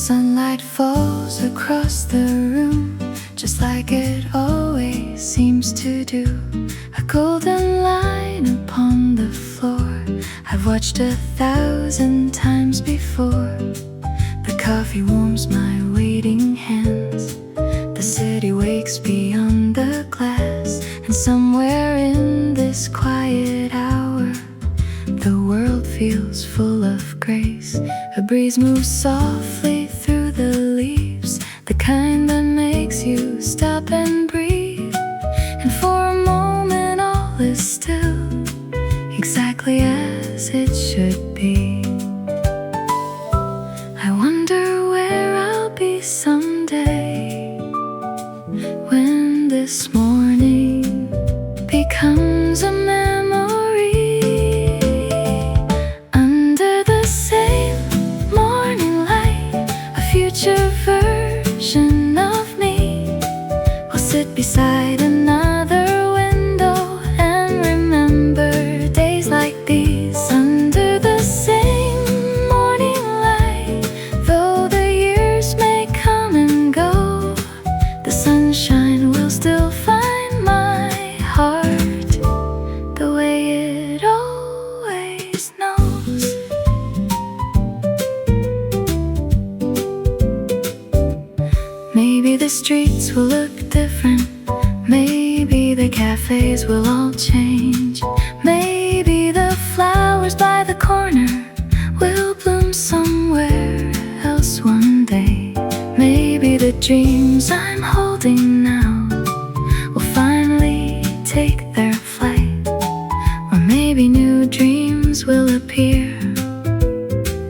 Sunlight falls across the room, just like it always seems to do. A golden line upon the floor, I've watched 1,000 times before. The coffee warms my waiting hands, the city wakes beyond the glass, and somewhere in this quiet hour, the world feels full of grace. A breeze moves softly through the leaves, the kind that makes you stop and breathe. And for a moment all is still, exactly as it should be. I wonder where I'll be someday, when this morning becomes a memory. Under the same morning light, a future version of me will sit beside another window and remember days like these. Under the same morning light, though the years may come and go, the sunshine will still find my heart the way it always knows. Maybe the streets will look different, maybe the cafes will all change, maybe the flowers by the corner will bloom somewhere else one day. Maybe the dreams I'm holding now will finally take their flight, or maybe new dreams will appear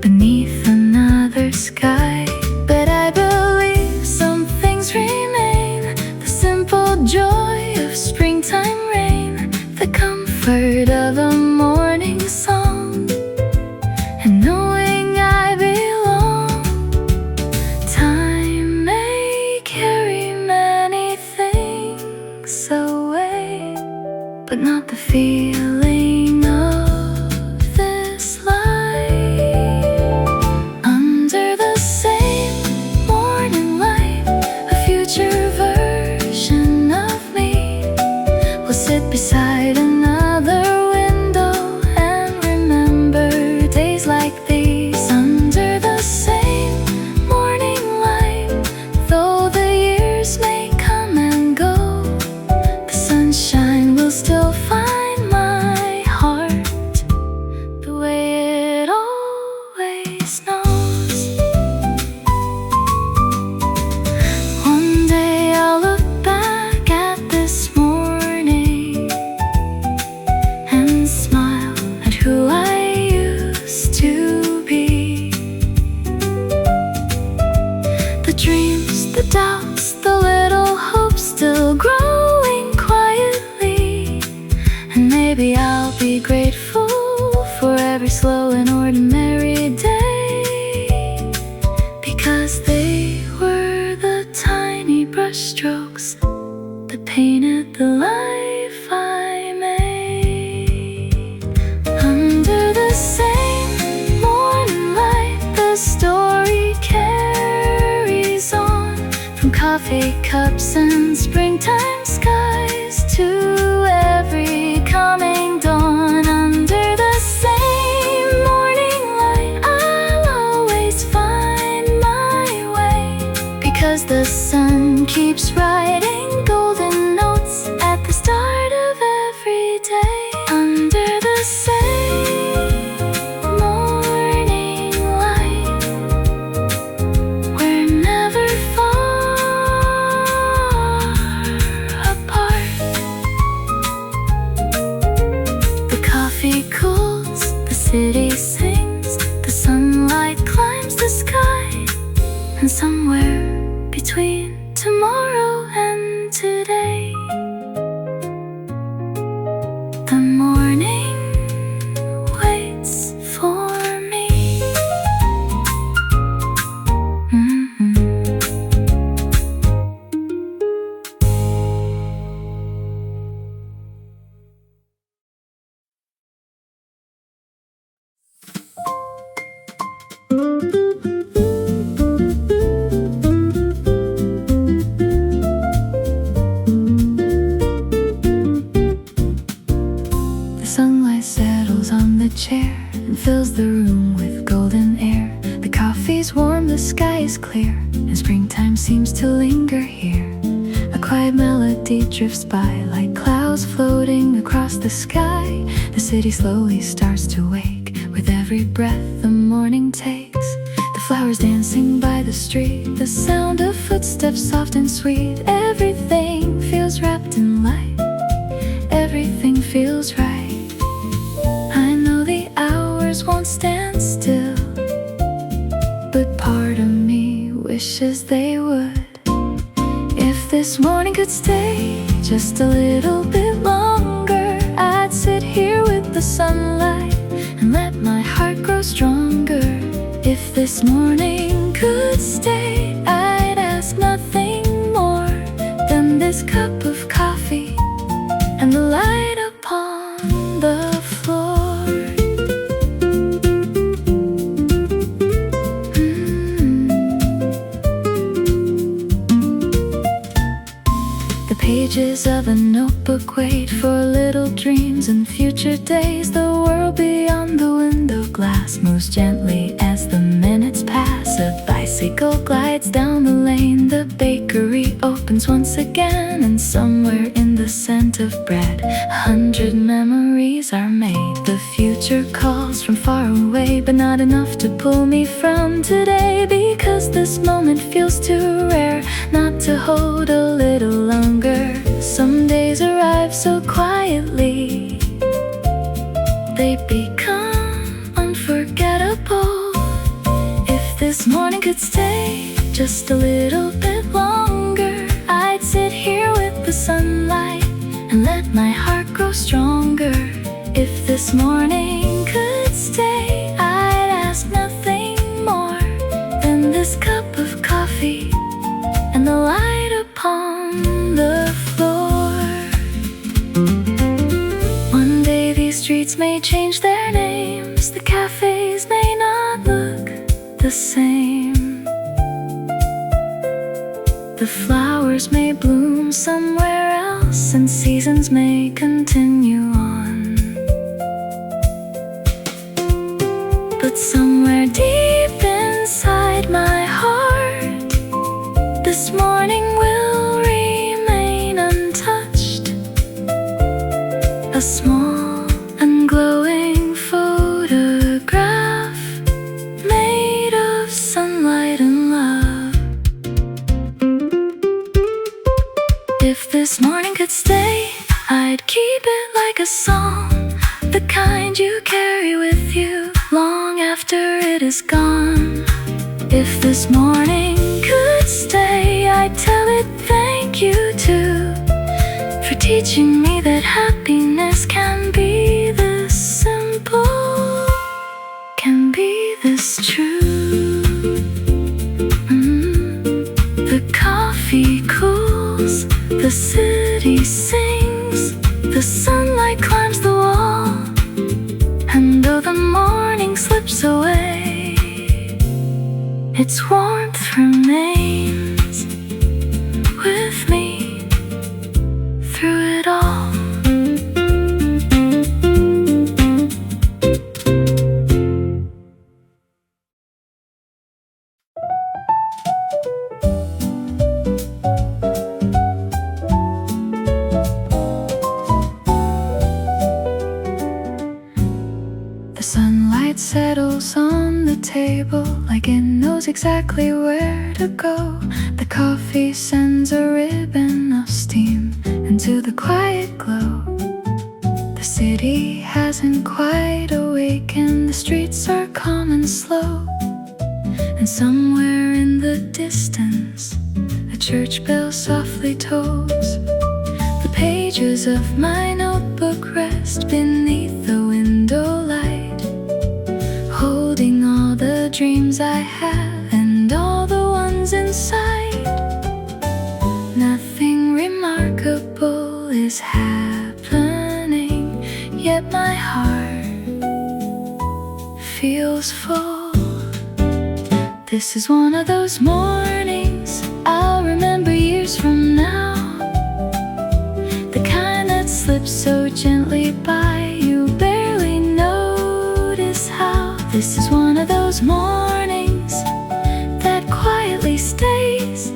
beneath another sky. But I believe some things remain, the simple joy of springtime rain, the comfort of a morning song, and knowing I belong. Time may carry many things away, but not the feeling of this life. Under the same morning light, a future version of me will sit beside another window and remember days like these. Under the same morning light, though the years may come and go, the sunshine will still find my heart the way it always knows. One day I'll look back at this morning and smile at who I used to be. The dreams, the doubts, the little hopes still growing quietly, and maybe I'll be grateful for every slow and ordinary day, because they were the tiny brushstrokes that painted the life I made. Under the same morning light, the story carries on, from coffee cups and springtime skies to every coming dawn. Under the same morning light, I'll always find my way, because the sun keeps writing golden notes at the start of every day. Under the same morning light, we're never far apart. The coffee cools, the city sings, the sunlight climbs the sky, and somewhere between tomorrow and today, the morning waits for me. from the chair and fills the room with golden air. The coffee's warm, the sky is clear, and springtime seems to linger here. A quiet melody drifts by like clouds floating across the sky. The city slowly starts to wake with every breath the morning takes. The flowers dancing by the street, the sound of footsteps soft and sweet. Everything feels wrapped in light, everything feels right. I know the hours won't stand still, but part of me wishes they would. If this morning could stay just a little bit longer, I'd sit here with the sunlight and let my heart grow stronger. If this morning could stay, I'd ask nothing more than this cup of coffee and the light upon the floor. The pages of a notebook wait for little dreams and future days. The world beyond the window glass moves gently as the minutes pass. A bicycle glides down the lane, the bakery opens once again, and somewhere in the scent of bread 100 memories are made. The future calls from far away, but not enough to pull me from today, because this moment feels too rare not to hold a little longer. Some days arrive so quietly, they become unforgettable. If this morning could stay just a little bit longer, I'd sit here with the sunlight and let my heart grow stronger. If this morning could stay, I'd ask nothing more than this cup of coffee and the light upon the floor. One day these streets may change their names, the cafes may not look the same, the flowers may bloom somewhere else, and seasons may continue on. But somewhere deep inside my heart, this morning will remain untouched. A small and glowing photograph made of sunlight and love. If this morning could stay, I'd keep it like a song, the kind you carry with you long after it is gone. If this morning could stay, I'd tell it thank you too, for teaching me that happiness can be this simple, can be this true. The coffee cools, the city sings, the sunlight climbs the wall, and though the morning slips away, its warmth remains with me through it all. The sunlight settles on the table like it knows exactly where to go. The coffee sends a ribbon of steam into the quiet glow. The city hasn't quite awakened, the streets are calm and slow, and somewhere in the distance a church bell softly tolls. The pages of my notebook rest beneath the window light, holding all the dreams I have and all the ones inside. Nothing remarkable is happening, yet my heart feels full. This is one of those mornings I'll remember years from now, the kind that slips so gently by you barely notice. This is one of those mornings that quietly stays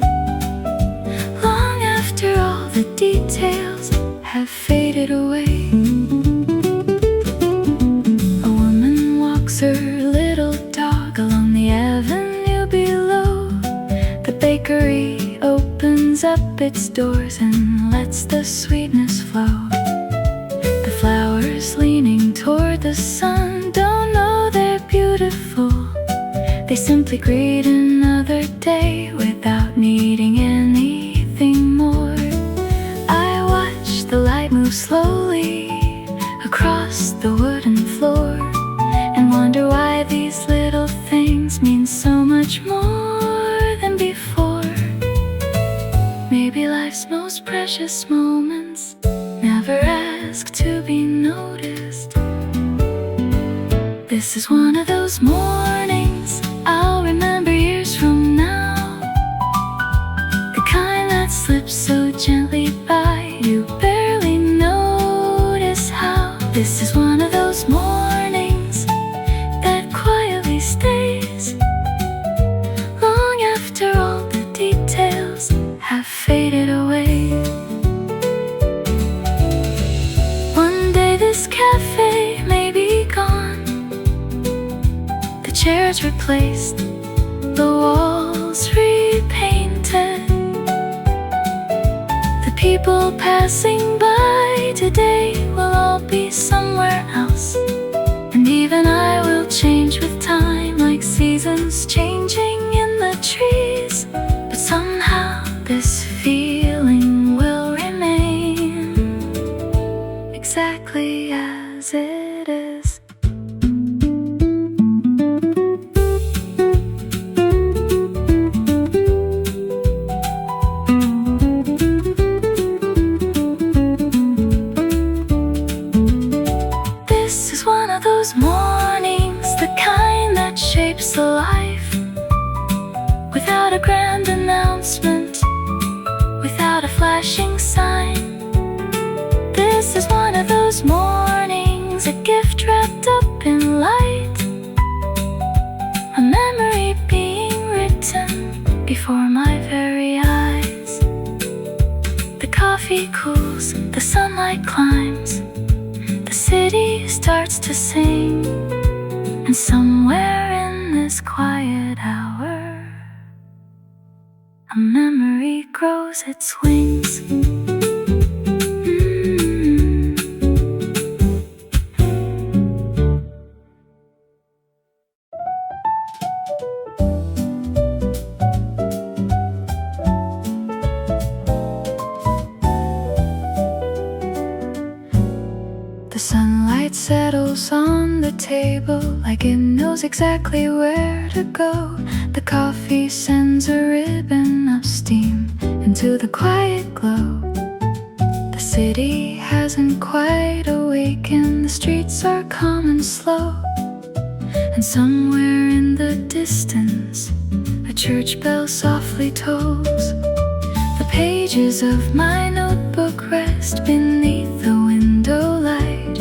long after all the details have faded away. A woman walks her little dog along the avenue below. The bakery opens up its doors and lets the sweetness flow. The flowers leaning toward the sun don't know they're beautiful. They simply greet another day without needing anything more. I watch the light move slowly across the wooden floor and wonder why these little things mean so much more than before. Maybe life's most precious moments never ask to be noticed. This is one of those mornings I'll remember years from now, the kind that slips so gently by you barely notice how. This is one of those mornings that quietly stays long after all the details have faded away. One day this cafe may be gone, the chairs replaced, the walls repainted. The people passing by today will all be somewhere else, and even I will change with time, like seasons changing in the trees. But somehow this feeling will remain exactly as it is. This is one of those mornings, the kind that shapes a life, without a grand announcement, without a flashing sign. This is one of those mornings, a gift wrapped up in light, a memory being written before my very eyes. The coffee cools, the sunlight climbs, the city starts to sing, and somewhere in this quiet hour, a memory grows its wings. The sunlight settles on the table like it knows exactly where to go. The coffee sends a ribbon of steam into the quiet glow. The city hasn't quite awakened, the streets are calm and slow. And somewhere in the distance, a church bell softly tolls. The pages of my notebook rest beneath the window light,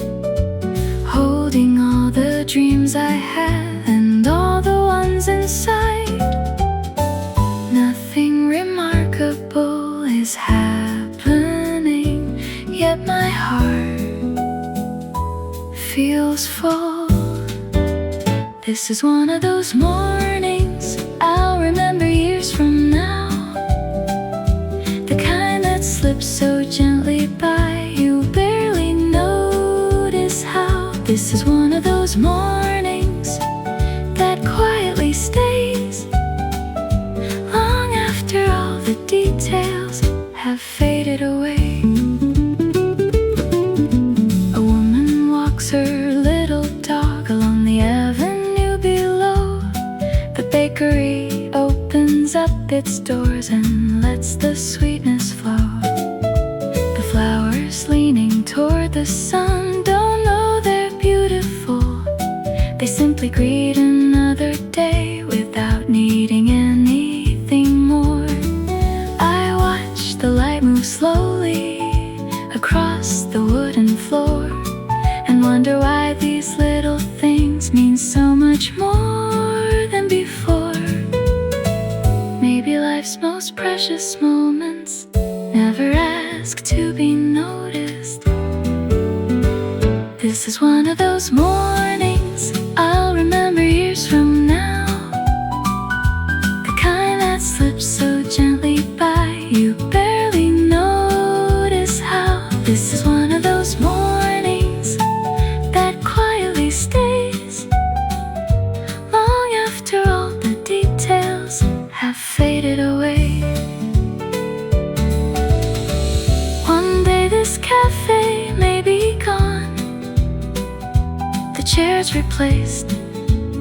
holding all the dreams I had and all the ones inside. Nothing remarkable is happening, yet my heart feels full. This is one of those mornings I'll remember years from now, the kind that slips so gently by you barely notice how. This is one of those mornings that quietly stays long after all the details have faded away. A woman walks her little dog along the avenue below. The bakery opens up its doors and lets the sweetness flow. The flowers leaning toward the sun don't know they're beautiful. They simply greet another day without needing anything more. I watch the light move slowly across the wooden floor and wonder why these little things mean so much much more than before. Maybe life's most precious moments never ask to be noticed. This is one of those mornings I'll remember years from now, the kind that slips so gently by, you barely notice how. This is one of those mornings that quietly stays long after all the details have faded away. One day this cafe may be gone, the chairs replaced,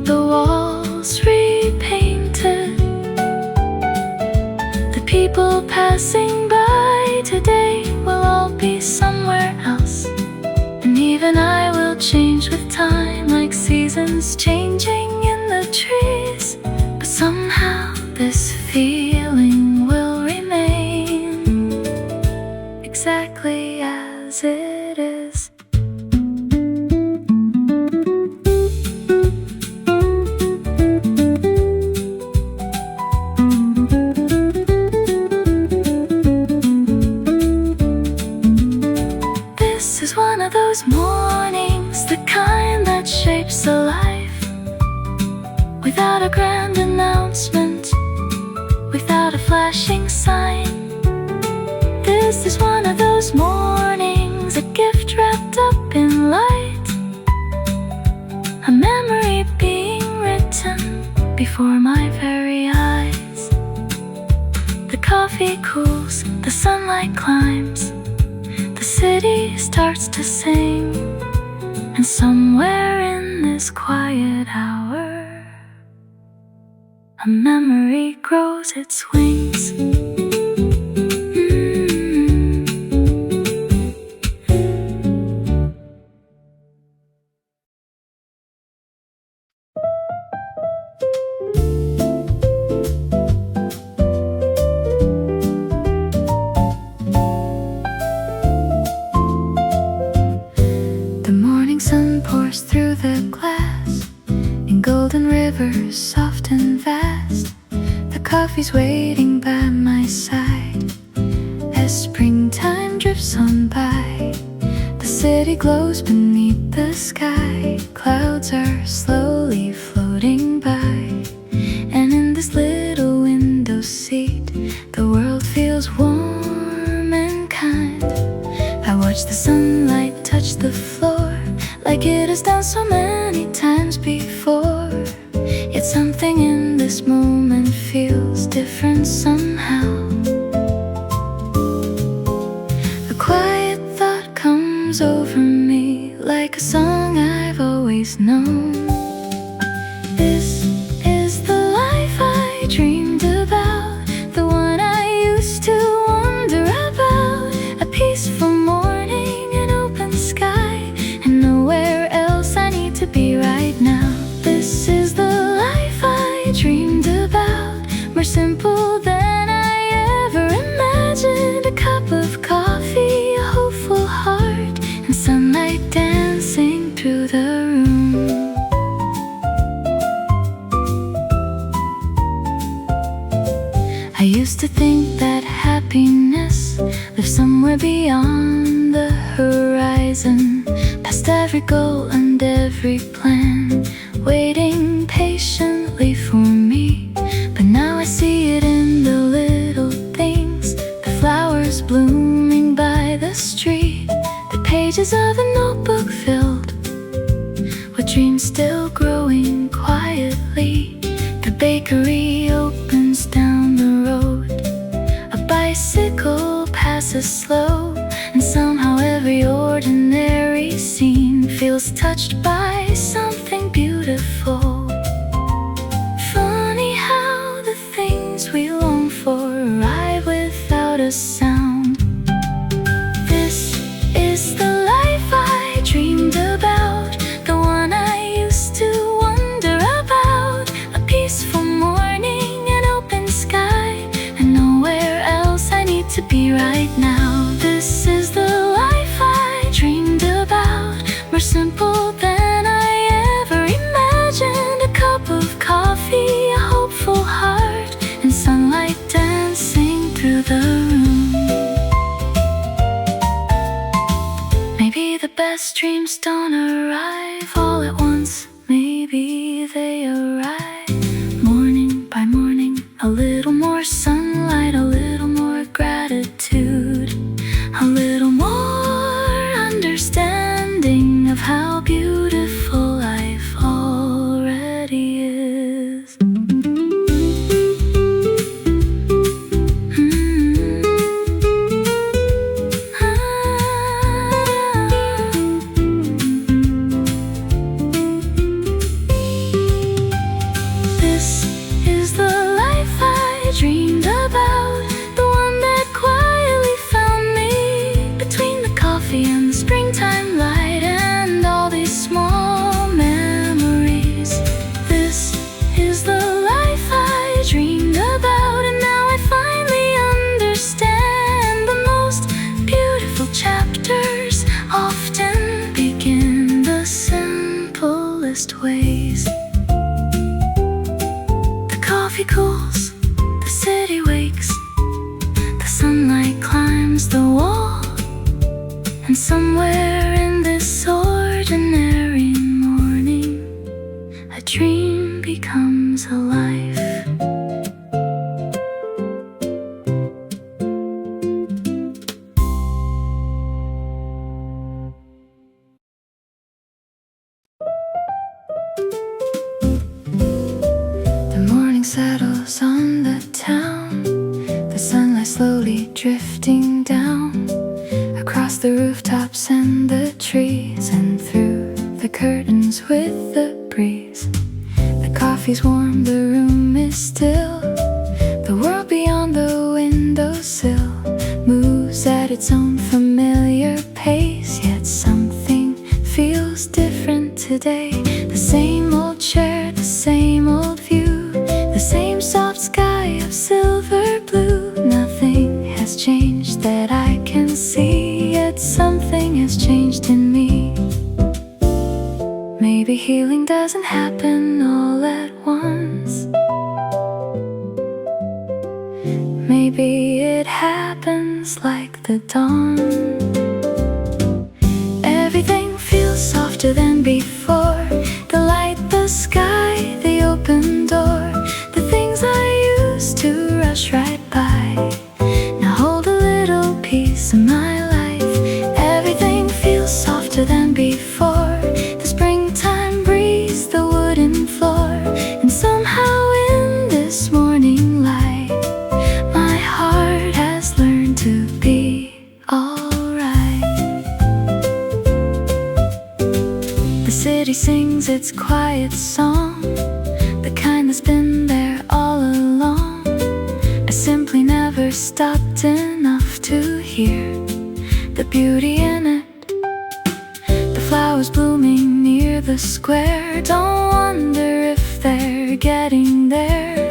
the walls repainted, the people passing by today will all be somewhere else. And even I will change with time, like seasons changing in the trees. But somehow this feeling will remain exactly as it is. This is one of those mornings, the kind that shapes a life, without a grand announcement, without a flashing sign. This is one of those mornings, a gift wrapped up in light, a memory being written before my very eyes. The coffee cools, the sunlight climbs, the city starts to sing, and somewhere in this quiet hour, a memory grows its wings. The morning sun pours through the glass in golden rivers, soft and vast. The coffee's waiting by my side as springtime drifts on by. The city glows beneath the sky, clouds are slowly floating by, and in this little window seat, the world feels warm and kind. I watch the sunlight touch the floor like it has done so many times before. Yet something in this moment feels different somehow. A quiet thought comes over me like a song I've always known. This is the life I dreamed about, the one I used to wonder about. A peaceful morning, an open sky, and nowhere else I need to be right now. This is the life I dreamed about, more simple than I ever imagined. A cup of coffee, a hopeful heart, and sunlight dancing through the room. I used to think that happiness lived somewhere beyond the horizon, past every goal and every plan, waiting patiently for me. But now I see it in the little things, the flowers blooming by the street, the pages of a notebook filled with dreams still growing quietly. The bakery opens down the road, a bicycle passes slow, and somehow every ordinary scene feels touched by something beautiful. Funny how the things we long for arrive without a sound. This is the life I dreamed about, the one I used to wonder about. A peaceful morning, an open sky, and nowhere else I need to be right now. don't arrive all at once. Maybe they arrive morning by morning. A little more sunlight, a little more gratitude, a little more understanding of how beautiful life already is. This is the life I dreamed about, the one that quietly found me between the coffee and the springtime light and all these small memories. This is the life I dreamed about, and now I finally understand the most beautiful chapters often begin the simplest ways. The coffee cools, the city wakes, the sunlight climbs the wall, and somewhere in this ordinary morning, a dream becomes a life. The morning settles on the town, the sunlight slowly drifting down across the rooftops and the trees, and through the curtains with the breeze. The coffee's warm, the room is still, the world beyond the windowsill moves at its own familiar pace, yet something feels different today. The same old chair, the same old view, the same soft sky of silver blue. Nothing has changed that I can see, yet something has changed in me. Maybe healing doesn't happen all at once. Maybe it happens like the dawn. Everything feels softer than before, the light, the sky, the open door, the things I used to rush right by now hold a little piece of my life. Everything feels softer than before, the springtime breeze, the wooden floor, and somehow in this morning light, my heart has learned to be alright. The city sings its quiet song, the kind that's been there all along. I simply never stopped enough to hear the beauty in it. The flowers blooming near the square, don't wonder if they're getting there.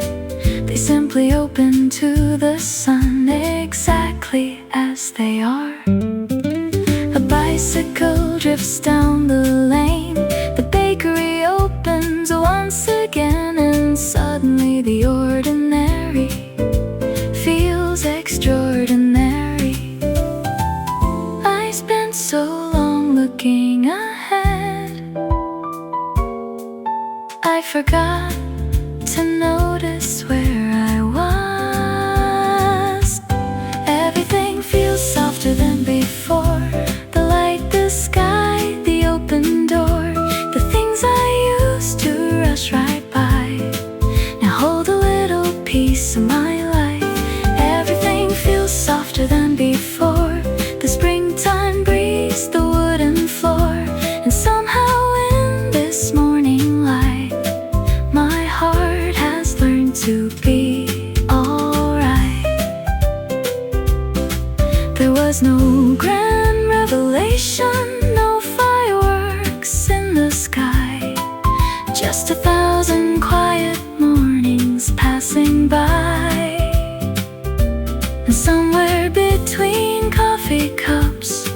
They simply open to the sun exactly as they are. A bicycle drifts down the lane, the bakery opens once again, and suddenly the ordinary feels extraordinary. I spent so long looking ahead, I forgot to notice where I was. Everything feels softer than before, the light, the sky, the open door, the things I used to rush right by now hold a little piece of my life. Everything feels softer than before, the springtime breeze, the wooden floor, and somehow in this morning light, my heart has learned to be alright. There was no grand revelation, no fireworks in the sky, just 1,000 quiet mornings passing by. And somewhere between coffee cups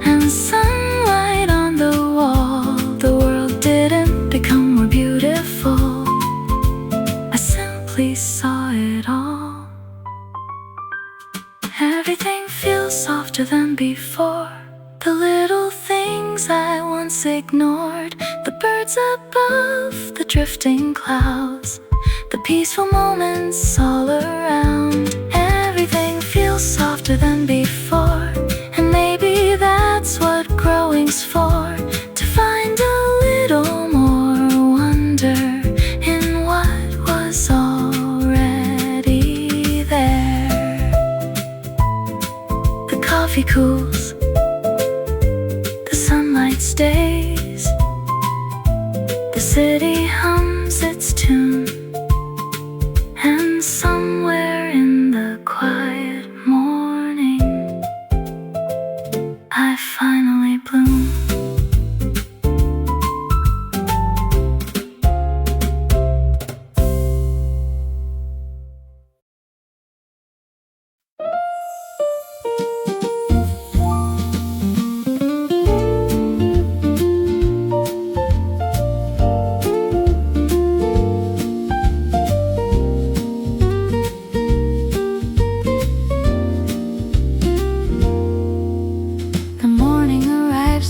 and sunlight on the wall, the world didn't become more beautiful, I simply saw it all. Everything feels softer than before, the little things I once was ignored, the birds above, the drifting clouds, the peaceful moments all around. Everything feels softer than before, and maybe that's what growing's for, to find a little more wonder in what was already there. The coffee cools, the sunlight stays, the city hums its tune, and somewhere in the quiet morning I finally bloom.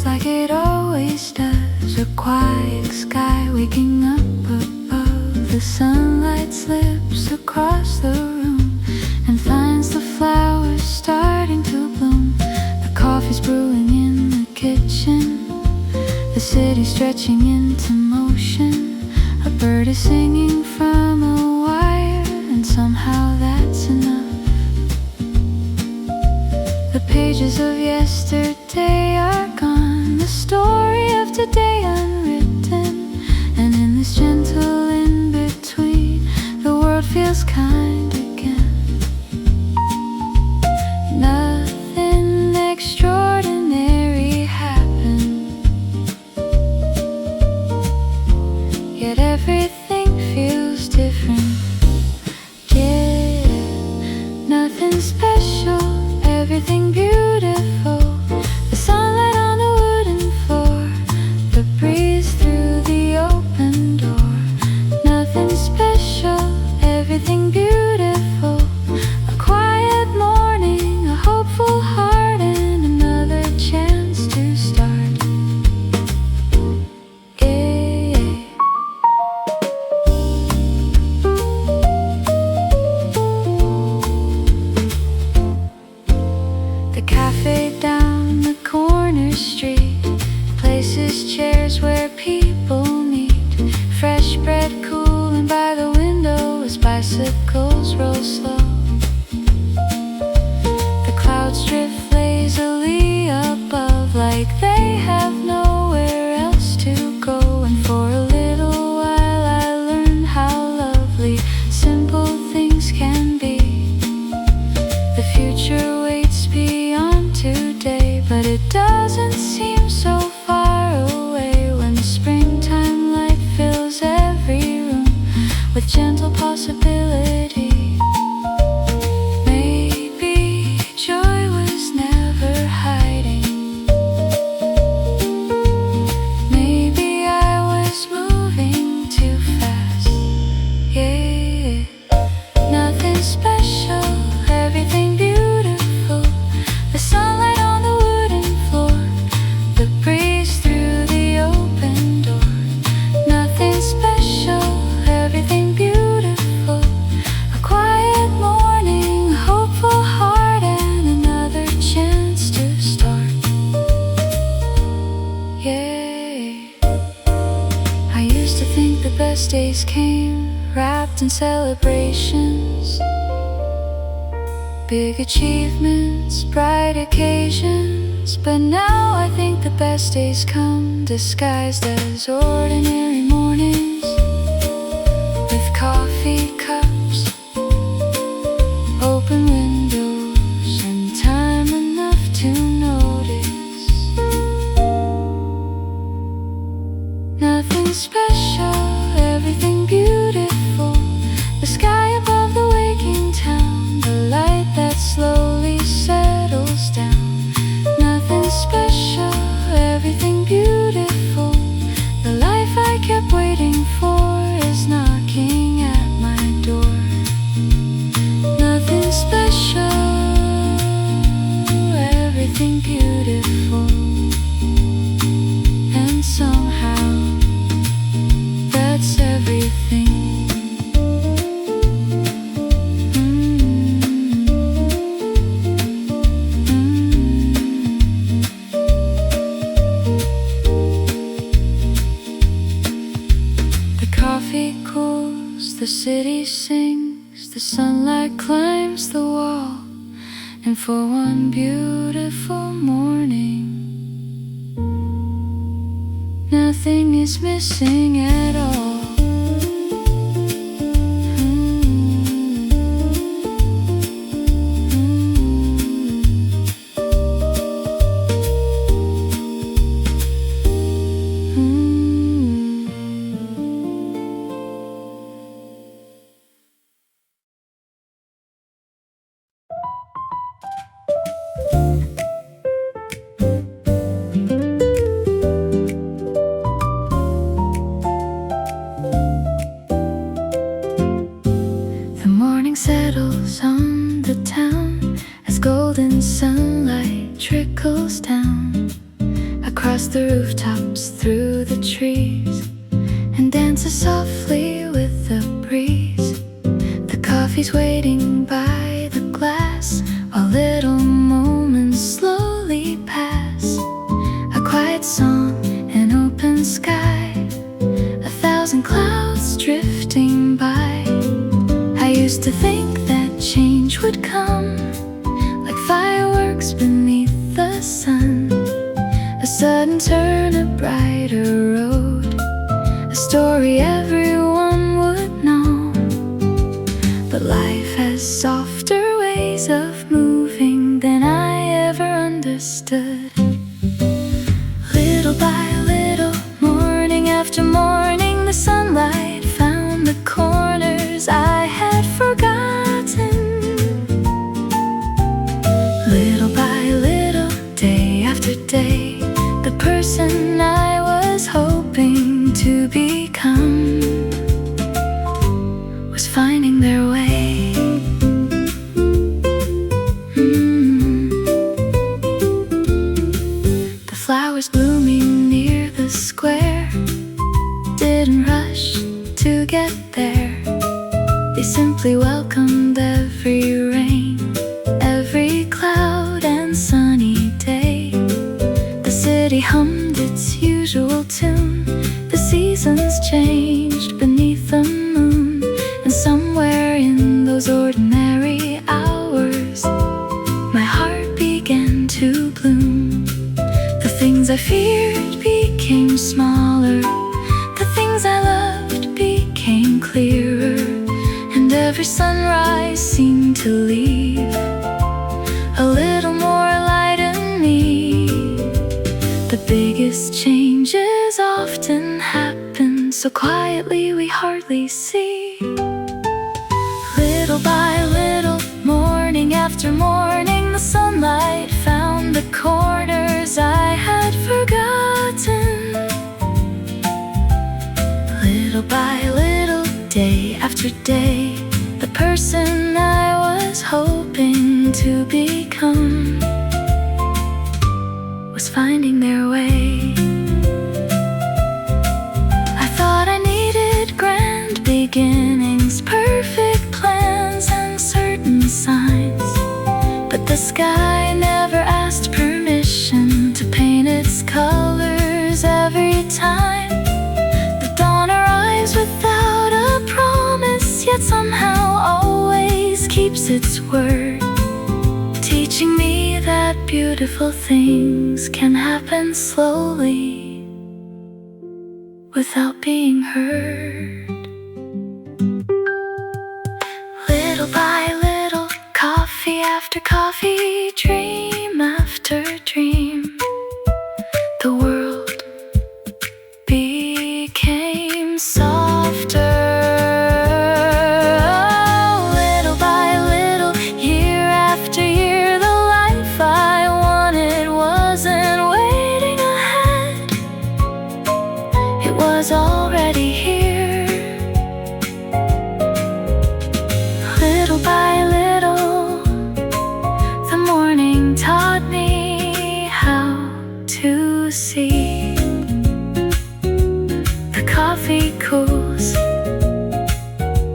Like it always does, a quiet sky waking up above. The sunlight slips across the room and finds the flowers starting to bloom. The coffee's brewing in the kitchen, the city stretching into motion. A bird is singing from a wire, and somehow that's enough. The pages of yesterday are gone, the story of today unwritten, and in this gentle in-between, the world feels kind again. Nothing extraordinary happened, yet everything feels different. Yeah, nothing special, everything beautiful. The sunlight on the wooden floor, the breeze through the open door. Nothing special, everything beautiful. A quiet morning, a hopeful heart, and another chance to start. Yeah. The cafe down the corner street places chairs where people meet. Fresh bread cooling by the window as bicycles roll slow. The clouds drift lazily above like they have nowhere else to go. And for a little while I learned how lovely simple things can be. The future waits beyond today, but it doesn't seem so far away when the springtime light fills every room with gentle possibility. Maybe joy was never hiding. Maybe I was moving too fast. Yeah, nothing special, everything beautiful. The sunlight on the wooden floor, the breeze through the open door. Nothing special, everything beautiful. A quiet morning, a hopeful heart, and another chance to start. Yeah, I used to think the best days came wrapped in celebrations, big achievements, bright occasions. But now I think the best days come disguised as ordinary mornings, with coffee cups, open windows, and time enough to notice. Nothing special, everything beautiful. The sky above the waking town, the light that slowly settles down. Nothing special, everything beautiful. The life I kept waiting coffee cools, the city sings, the sunlight climbs the wall. And for one beautiful morning, nothing is missing at all. Settles on the town as golden sunlight trickles down across the rooftops, through the trees, and dances softly with the breeze. The coffee's waiting by the glass while little moments slowly pass. A quiet song, an open sky, 1,000 clouds drifting by. I used to think that change would come like fireworks beneath the sun, a sudden turn, a brighter road, a story everyone would know. But life has softer ways of moving than I ever understood. Little by little, morning after morning, the sunlight found the corners I had forgotten. Little by little, day after day, the person I was hoping to become was finding their way. The flowers blooming near the square didn't rush to get there. They simply welcomed every rain, every cloud and sunny day. The city hummed its usual tune, the seasons changed beneath the moon. And somewhere in those ordinary hours, my heart began to bloom. The things I feared became smaller, the things I loved became clearer. And every sunrise seemed to leave a little more light in me. The biggest changes often happen so quietly we hardly see. Little by little, morning after morning, the sunlight found the corners I had forgotten. Little by little, day after day, the person I was hoping to become was finding their way. I thought I needed grand beginnings, perfect plans and certain signs, but the sky never asked permission to paint its colors every time. The dawn arrives without a promise, yet somehow always keeps its word, teaching me that beautiful things can happen slowly without being heard. Little by little, coffee after coffee, dream after dream, the world became softer. Little by little, year after year, the life I wanted wasn't waiting ahead, it was already here. Little by little, the morning taught me how to see. The coffee cools,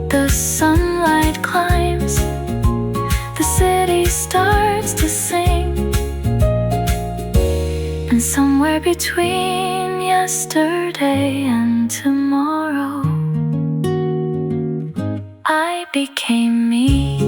the sunlight climbs, the city starts to sing, and somewhere between yesterday and tomorrow, that became me.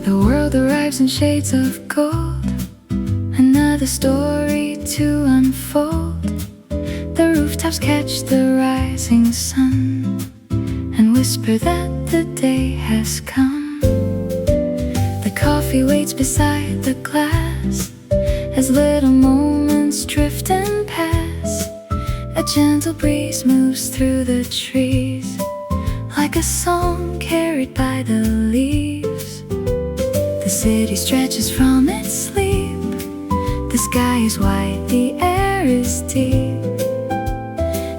The world arrives in shades of gold, another story to unfold. The rooftops catch the rising sun and whisper that the day has come. The coffee waits beside the glass as little moments drift and pass. A gentle breeze moves through the trees like a song carried by the leaves. The city stretches from its sleep. The sky is white, the air is deep.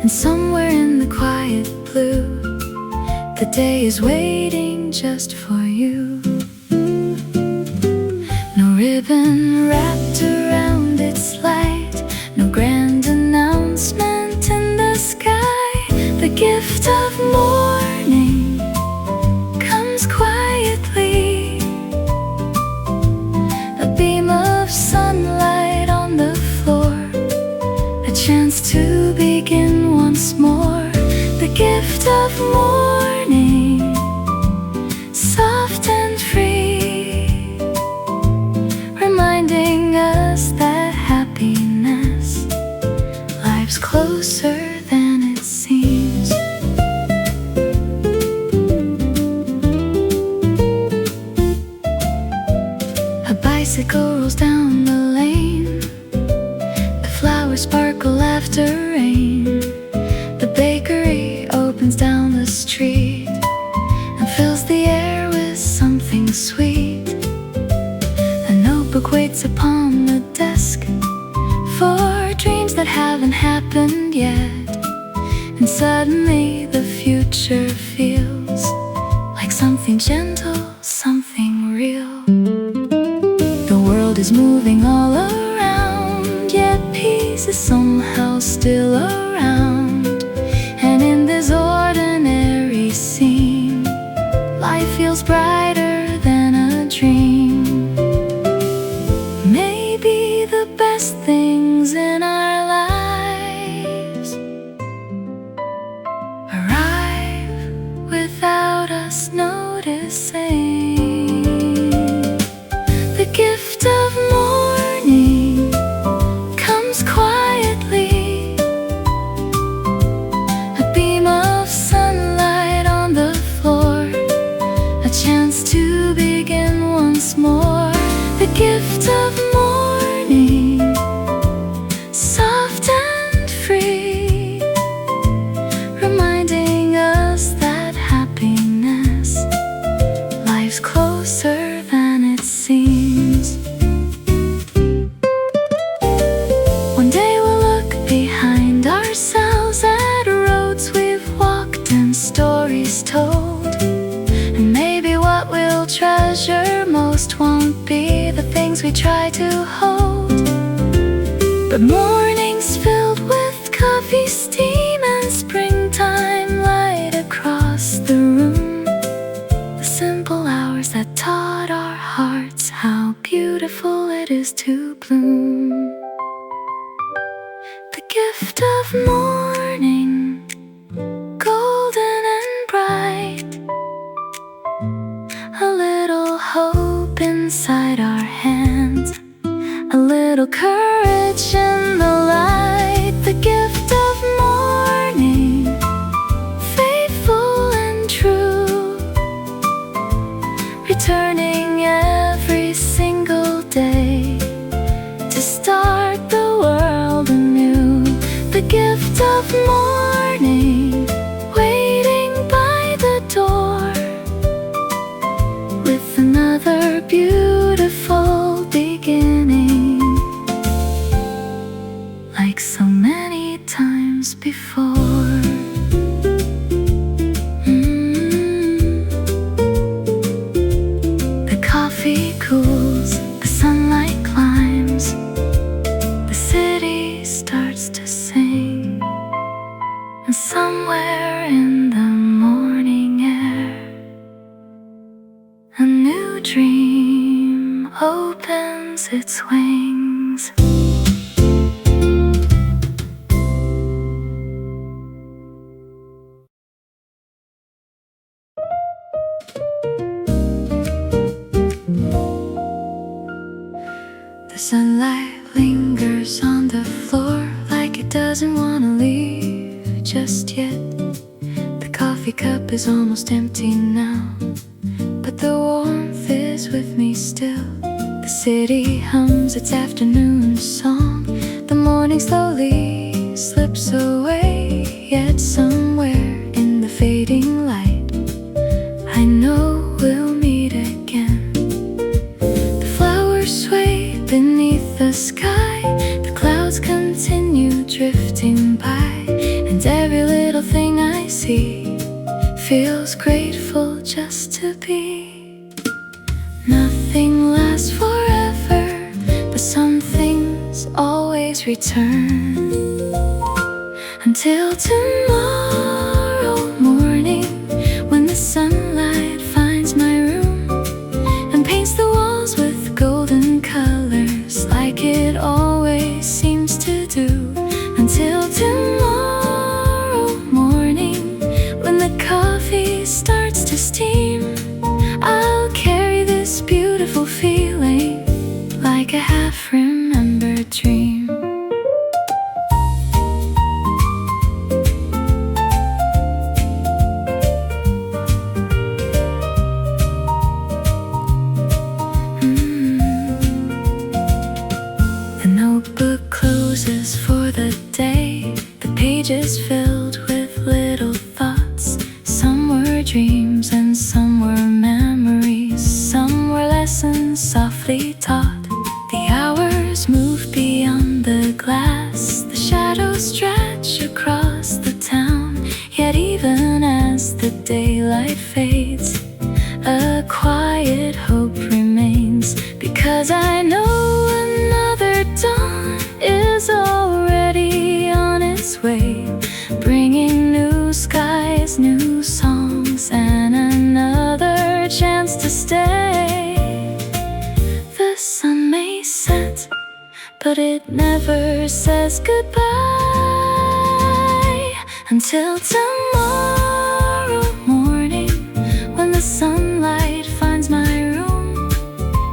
And somewhere in the quiet blue, the day is waiting just for you. No ribbon wrapped around its light, no grand announcement in the sky. The gift of morning comes quietly, a beam of sunlight on the floor, a chance to begin once more. The gift of morning, soft and free, reminding us that happiness life's closer than it seems. A bicycle rolls down the lane, the flowers sparkle after rain. The bakery opens down the street and fills the air with something sweet. A notebook waits upon the desk for dreams that haven't happened yet. And suddenly the future feels like something gentle, something real. The world is moving all around, yet peace is somehow still around. And in this ordinary scene, life feels brighter than a dream. Maybe the best things in our lives arrive without us noticing. The gift of morning comes quietly, a beam of sunlight on the floor, a chance to begin once more. The gift of morning, soft and free, reminding us that happiness life's closer than it seems. One day we'll look behind ourselves at roads we've walked and stories told. And maybe what we'll treasure most won't be the things we try to hold, but mornings filled with coffee, steam, and springtime light across the room. The simple hours that taught our hearts how beautiful it is to bloom. The gift of morning, golden and bright, a little hope inside our hands, a little courage in the light. The gift of morning, faithful and true, returning every single day to start the world anew. The gift of morning, waiting by the door with another beautiful beginning, like so many times before. The coffee cools, the sunlight climbs, the city starts to sing. And somewhere in the morning air, a new dream opens its wings. The sunlight lingers on the floor like it doesn't want to leave just yet. The coffee cup is almost empty now, but the warmth is with me still. The city hums its afternoon song. The morning slowly slips away, yet somewhere in the fading light, I know we'll meet again. The flowers sway beneath the sky, the clouds continue drifting by, and every little thing I see feels grateful just to be. Nothing lasts forever, but some things always return. Until tomorrow morning, when the sunlight finds my room and paints the walls with golden colors like it always seems to do. Until tomorrow morning, when the coffee starts to steam, I'll carry this beautiful feeling like a half-remembered dream. The notebook closes for the day, the pages filled with little thoughts. Some were dreams and some were memories, some were lessons softly taught. The hours move beyond the glass, the shadows stretch across the town. Yet even as the daylight fades, a quiet hope remains, because I know another dawn is already on its way, bringing new skies, new songs, and another chance to stay. The sun may set, but it never says goodbye. Until tomorrow morning, when the sunlight finds my room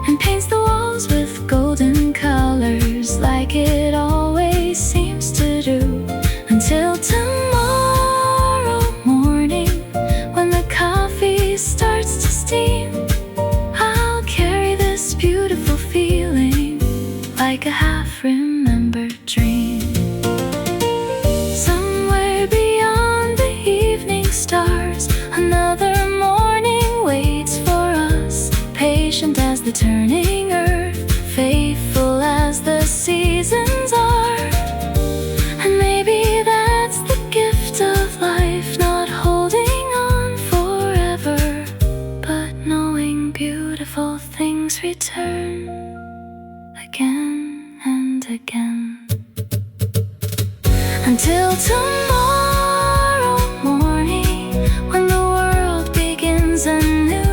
and paints the walls with golden colors like it always seems to do. Until tomorrow morning, when the coffee starts to steam, I'll carry this beautiful feeling like a half-remembered dream. Somewhere beyond the evening stars, another morning waits for us, patient as the turning earth, faithful as the seasons are. And maybe that's the gift of life, not holding on forever, but knowing beautiful things return again and again. Until tomorrow morning, when the world begins anew,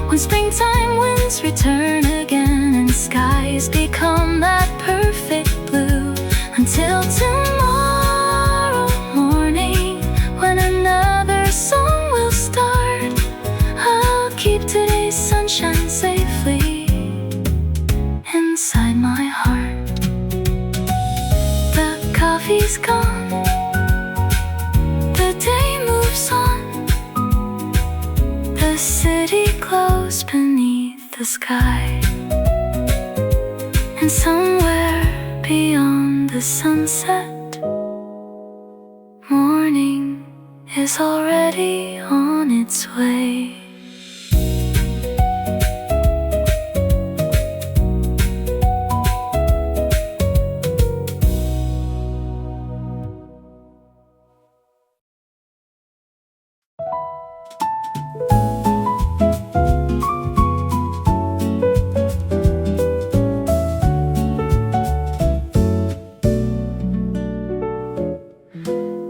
when springtime winds return again and skies become that perfect blue. Until tomorrow morning, when another song will start, I'll keep today's sunshine safely inside my heart. The coffee's gone, the day moves on, the city glows beneath the sky, and somewhere beyond the sunset, morning is already on its way.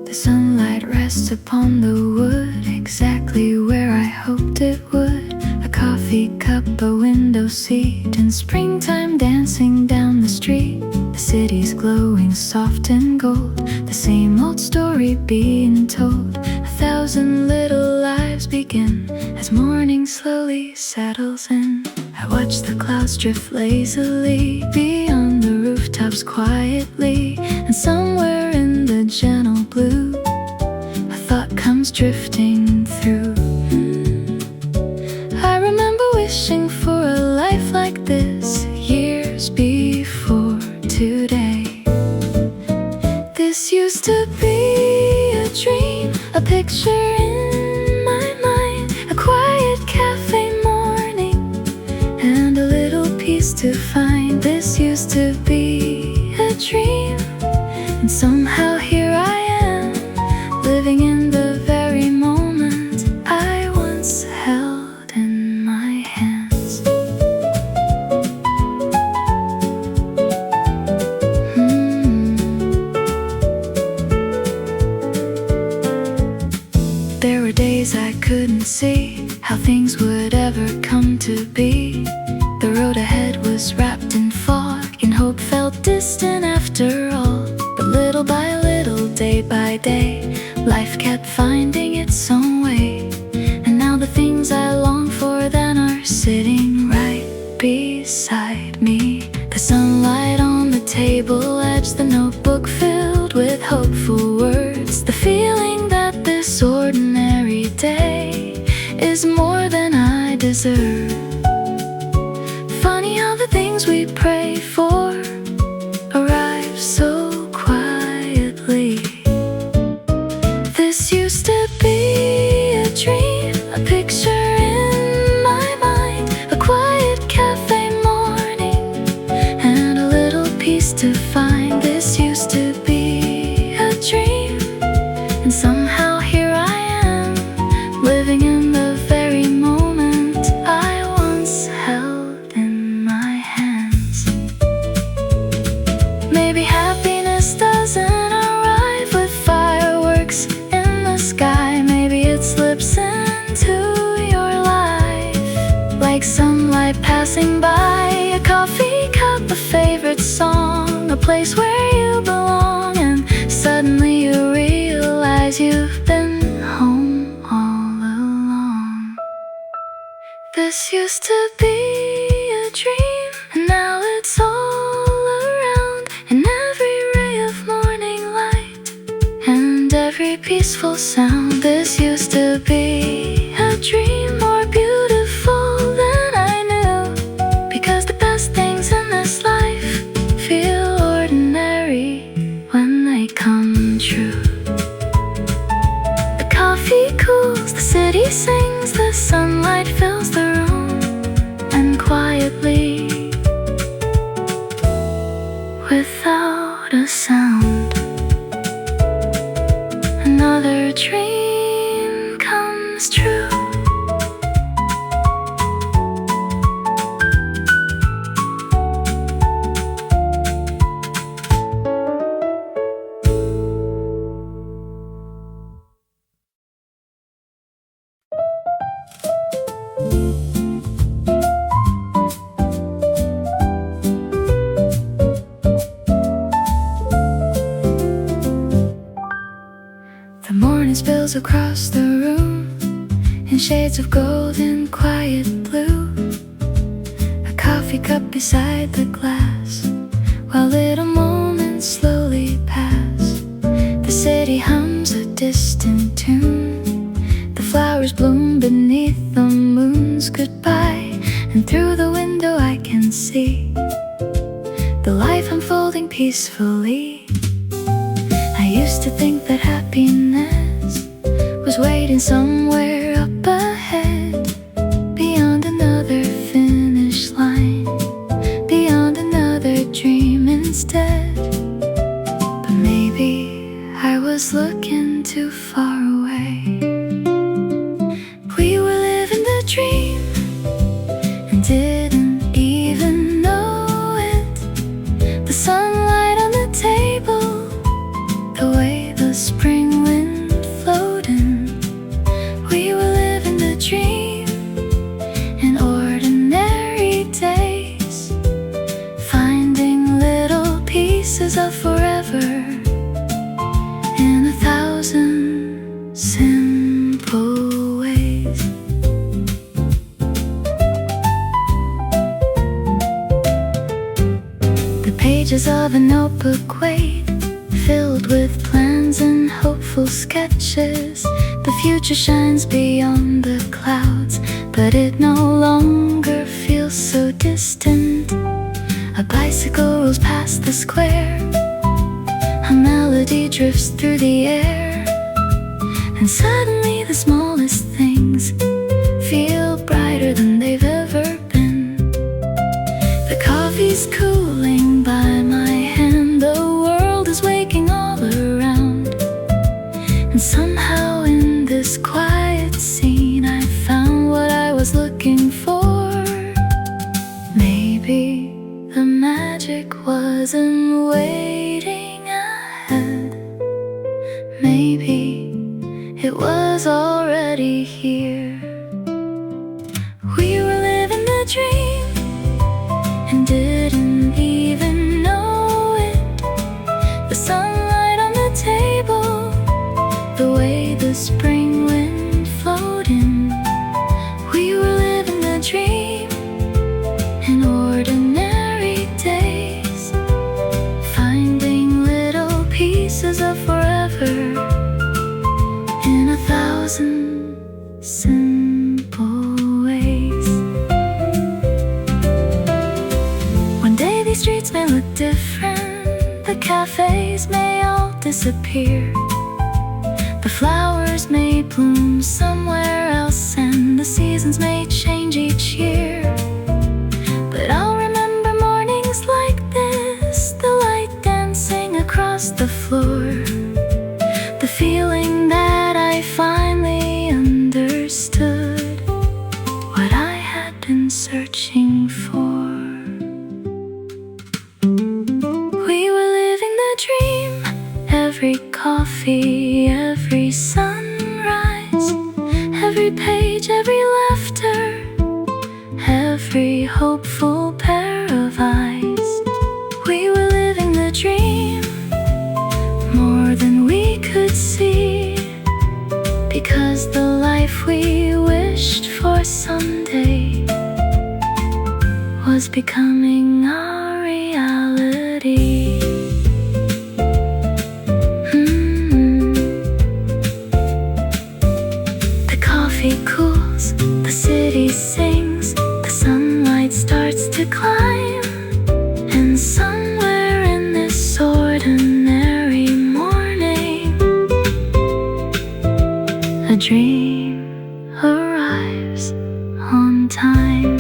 The sunlight rests upon the wood, exactly where I hoped it would. A coffee cup, a window seat, and springtime dancing down the street. The city's glowing soft and gold, the same old story being told. 1,000 little lives begin as morning slowly settles in. I watch the clouds drift lazily beyond the rooftops quietly, and somewhere in the gentle blue, a thought comes drifting through. I remember wishing for a life like this years before today. This used to be a dream, a picture in my mind, a quiet cafe morning, and a little peace to find. This used to be a dream, and somehow here I am, living in the very moment I once held in my hands. There were days I couldn't see how things would ever come to be. The road ahead was wrapped in fog, and hope felt distant after all. But little by little, day by day, life kept finding its own way. And now the things I long for then are sitting right beside me. The sunlight on the table edge, the notebook filled with hopeful words, the feeling that this ordinary day is more than I deserve. Funny how the things we pray for arrive so quietly. This used to be a dream, a picture in my mind, a quiet cafe morning, and a little peace to find. This used to be a dream, and somehow here I am, living in the very moment I once held in my hands. Maybe happiness doesn't arrive with fireworks in the sky. Maybe it slips into your life like sunlight passing by. A coffee cup, a favorite song, a place where you belong, and suddenly you realize you've been home all along. This used to be a dream, and now it's all around, in every ray of morning light and every peaceful sound. This used to be a dream, more beautiful than I knew, because the best things in this life feel ordinary when they come true. The coffee cools, the city sings, the sunlight fills the room, and quietly, without a sound, another dream comes true. The morning spills across the room in shades of gold and quiet blue. A coffee cup beside the glass, while little moments slowly pass. The city hums a distant tune, the flowers bloom beneath the moon's goodbye, and through the window I can see the life unfolding peacefully. I used to think that happiness was waiting somewhere up ahead, beyond another finish line, beyond another dream instead. But maybe I was looking too far away. We were living the dream and didn't even know it. The sunlight on the table, the way the spring wind flows pages of a notebook wait, filled with plans and hopeful sketches. The future shines beyond the clouds, but it no longer feels so distant. A bicycle rolls past the square, a melody drifts through the air, and suddenly the smallest things feel brighter than they've ever been. The coffee's cooling by my hand, the world is waking all around, and somehow in this quiet scene I found what I was looking for. Maybe the magic wasn't waiting ahead, maybe it was already here. We were living the dream and didn't even know it. The sunlight on the table, the way the spring wind flowed in. We were living the dream in ordinary days, finding little pieces of forever in 1,000 simple ways. One day these streets may look different, the cafes may all disappear, the flowers may bloom somewhere else, and the seasons may change each year. But I'll remember mornings like this, the light dancing across the floor, the feeling that I finally understood what I had been searching for. We were living the dream, every coffee, every sunrise, every page, every laughter, every hopeful pair of eyes. We were living the dream, more than we could see, because the life we wished for someday was becoming our reality. The coffee cools, the city sings, the sunlight starts to climb, and somewhere in this ordinary morning, a dream arrives on time.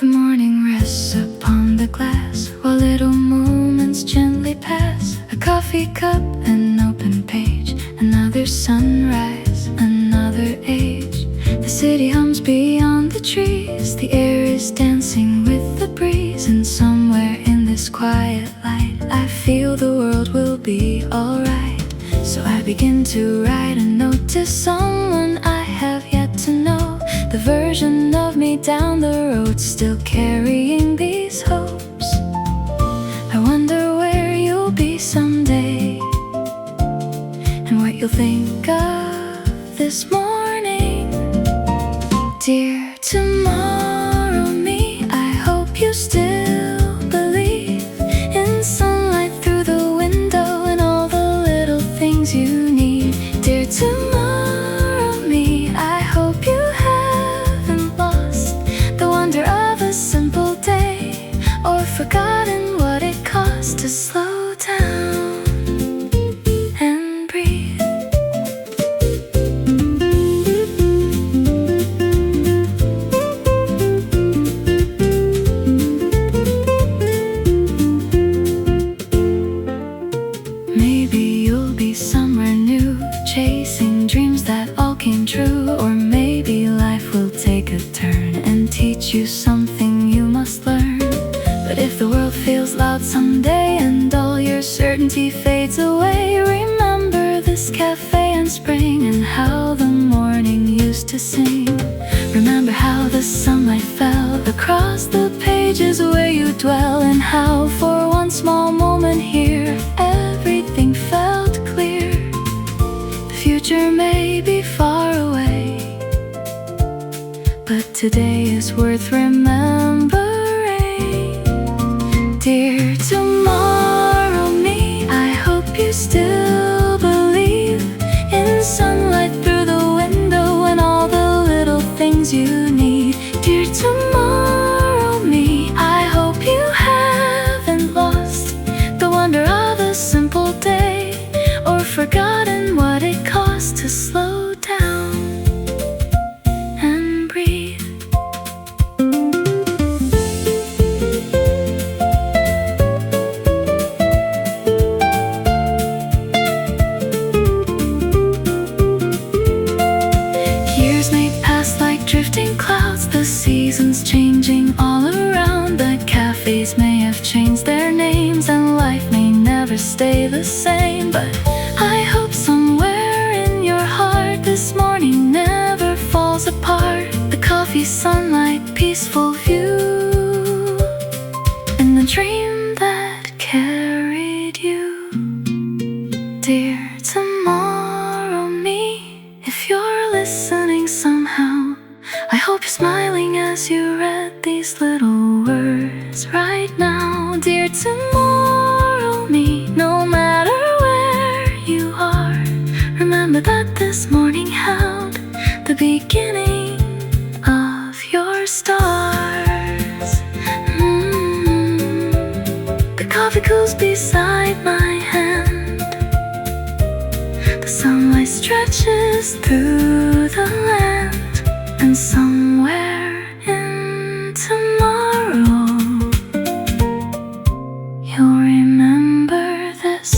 The morning rests upon the glass, while little moments gently pass. A coffee cup, an open page, another sunrise, another age. The city hums beyond the trees, the air is dancing with the breeze, and somewhere in this quiet light I feel the world will be alright. So I begin to write a note to someone I have yet to know, the version of me down the road, still carrying these hopes. I wonder where you'll be someday, and what you'll think of this morning. Dear tomorrow me, I hope you still believe in sunlight through the window and all the little things you need. Dear tomorrow me, I hope you haven't lost the wonder of a simple day, or forgotten what it costs to slow down and breathe. Maybe you'll be somewhere new, chasing dreams that all came true. Or maybe life will take a turn and teach you something you must learn. But if the world feels loud someday and all your certainty fades away, remember this cafe in spring and how the morning used to sing. Remember how the sunlight fell across the pages where you dwell, and how for one small moment here everything felt clear. The future may be far away, but today is worth remembering. Dear tomorrow me, I hope you still believe in sunlight through the window and all the little things you need. Dear tomorrow me, I hope you haven't lost the wonder of a simple day, or forgotten what it costs to slow down and breathe. Years may pass like drifting clouds, the seasons changing all around. The cafes may have changed their names, and life may never stay the same. But I hope somewhere in your heart this morning never falls apart. The coffee, sunlight, peaceful view, and the dream that carried you. Dear tomorrow me, if you're listening somehow, I hope you're smiling as you read these little words right now. Dear tomorrow me, no matter where you are, remember that this morning held the beginning of your stars. The coffee cools beside my hand, the sunlight stretches through the land, and somewhere in tomorrow you'll remember this.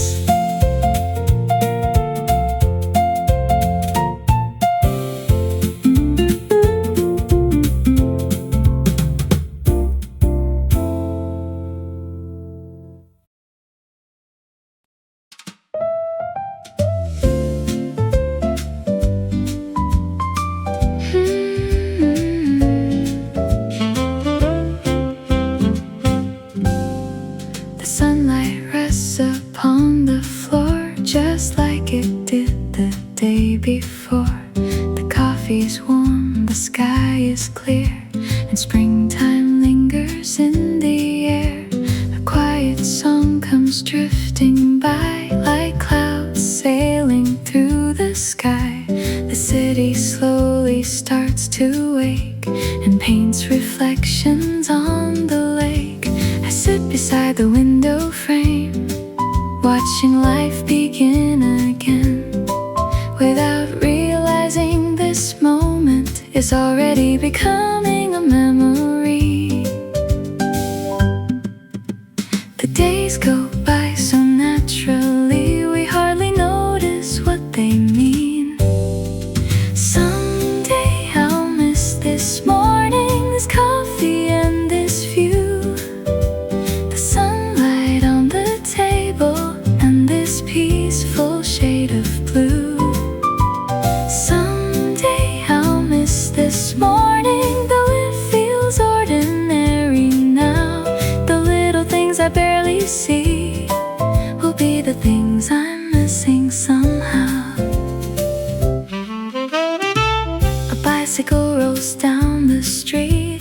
The sunlight rests upon the floor just like it did the day before. The coffee's warm, the sky is clear, and springtime lingers in the air. A quiet song comes drifting by like clouds sailing through the sky. The city slowly starts to wake and paints reflections on the lake. I sit beside the window frame, watching life begin again, without realizing this moment is already becoming a memory. The days go by so naturally, we hardly notice what they mean. Someday I'll miss this morning, this coffee and this view, the sunlight on the table and this peaceful shade of blue. Someday I'll miss this morning, though it feels ordinary now. The little things I barely see will be the things I'm missing somehow. A bicycle rolls down the street,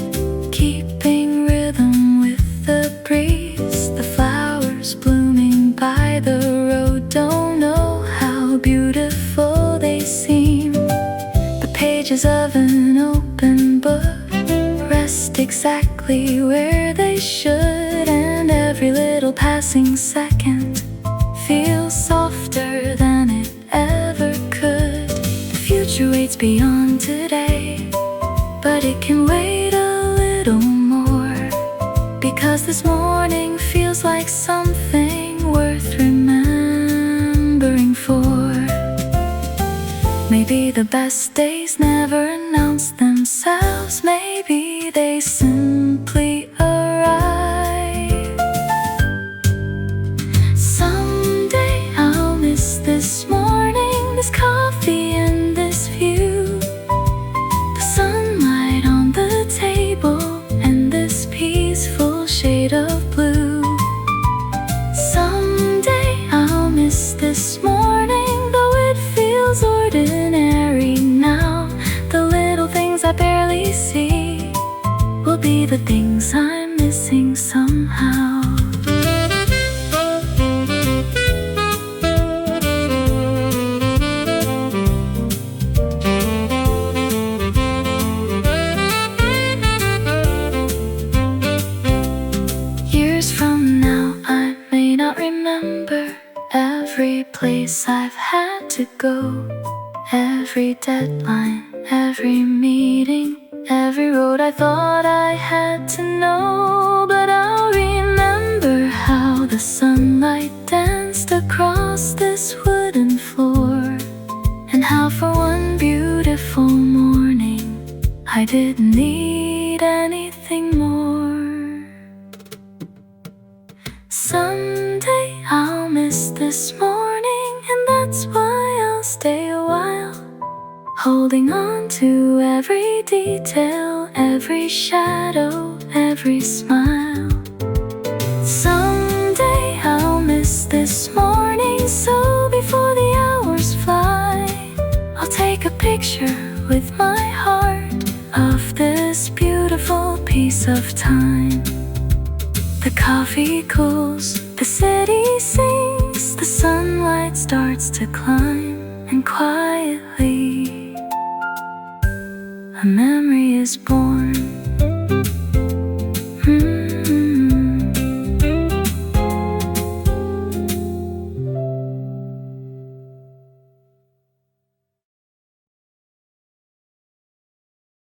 keeping rhythm with the breeze. The flowers blooming by the road don't know how beautiful they seem. The pages of an open book rest exactly where they should, and every little passing second feels softer than it ever could. The future waits beyond today, but it can wait a little more, because this morning feels like something worth remembering for. Maybe the best days never announce themselves, maybe they simply arrive. Someday I'll miss this morning, this coffee and this view, the sunlight shade of blue. Someday I'll miss this morning, though it feels ordinary now. The little things I barely see will be the things I'm missing somehow. Years from now I may not remember every place I've had to go, every deadline, every meeting, every road I thought I had to know. But I'll remember how the sunlight danced across this wooden floor, and how for one beautiful morning I didn't need anything more. Someday I'll miss this morning, and that's why I'll stay a while, holding on to every detail, every shadow, every smile. Someday I'll miss this morning, so before the hours fly, I'll take a picture with my heart of this beautiful piece of time. The coffee cools, the city sings, the sunlight starts to climb, and quietly a memory is born.